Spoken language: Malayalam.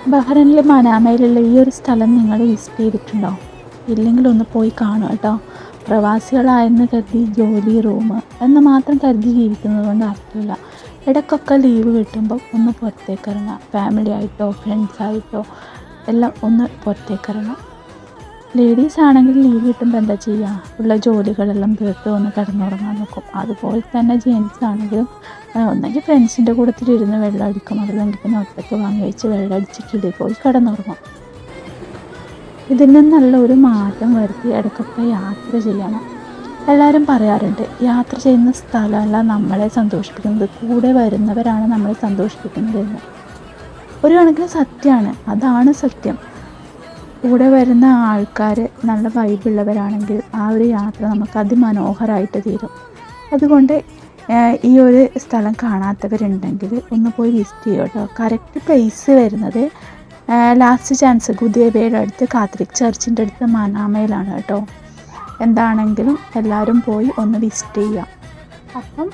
ബഹ്റൈനിലെ മനാമയിലുള്ള ഈ ഒരു സ്ഥലം നിങ്ങൾ വിസിറ്റ് ചെയ്തിട്ടുണ്ടോ? ഇല്ലെങ്കിൽ ഒന്ന് പോയി കാണുക കേട്ടോ. പ്രവാസികളായെന്ന് കരുതി ജോലി റൂം എന്ന് മാത്രം കരുതി ജീവിക്കുന്നത് കൊണ്ട് അർത്ഥമില്ല. ഇടയ്ക്കൊക്കെ ലീവ് കിട്ടുമ്പോൾ ഒന്ന് പുറത്തേക്ക് ഇറങ്ങുക. ഫാമിലി ആയിട്ടോ ഫ്രണ്ട്സായിട്ടോ എല്ലാം ഒന്ന് പുറത്തേക്ക് ഇറങ്ങുക. ലേഡീസ് ആണെങ്കിൽ ലീവ് കിട്ടുമ്പോൾ എന്താ ചെയ്യുക? ഉള്ള ജോലികളെല്ലാം തീർത്ത് ഒന്ന് കിടന്നുറങ്ങാൻ നോക്കും. അതുപോലെ തന്നെ ജെൻസ് ആണെങ്കിലും ഒന്നെങ്കിൽ ഫ്രണ്ട്സിൻ്റെ കൂട്ടത്തിലിരുന്ന് വെള്ളം അടിക്കും, അതല്ലെങ്കിൽ പിന്നെ ഒറ്റയ്ക്ക് വാങ്ങി വെച്ച് വെള്ളം അടിച്ച് കിളി പോയി കിടന്നുറങ്ങും. ഇതിൽ നിന്നുള്ള ഒരു മാറ്റം വരുത്തി ഇടയ്ക്കൊക്കെ യാത്ര ചെയ്യണം. എല്ലാവരും പറയാറുണ്ട് യാത്ര ചെയ്യുന്ന സ്ഥലമല്ല നമ്മളെ സന്തോഷിപ്പിക്കുന്നത്, കൂടെ വരുന്നവരാണ് നമ്മളെ സന്തോഷിപ്പിക്കുന്നത് എന്ന്. ഒരു കണക്കിന് സത്യമാണ്, അതാണ് സത്യം. കൂടെ വരുന്ന ആൾക്കാർ നല്ല വൈബുള്ളവരാണെങ്കിൽ ആ ഒരു യാത്ര നമുക്ക് അതിമനോഹരമായിട്ട് തീരും. അതുകൊണ്ട് ഈ ഒരു സ്ഥലം കാണാത്തവരുണ്ടെങ്കിൽ ഒന്ന് പോയി വിസിറ്റ് ചെയ്യുക കേട്ടോ. കറക്റ്റ് പ്ലേസ് വരുന്നത് ലാസ്റ്റ് ചാൻസ് ഗുദേബയുടെ അടുത്ത് കാത്തലിക് ചർച്ചിൻ്റെ അടുത്ത് മനാമയിലാണ് കേട്ടോ. എന്താണെങ്കിലും എല്ലാവരും പോയി ഒന്ന് വിസിറ്റ് ചെയ്യുക. അപ്പം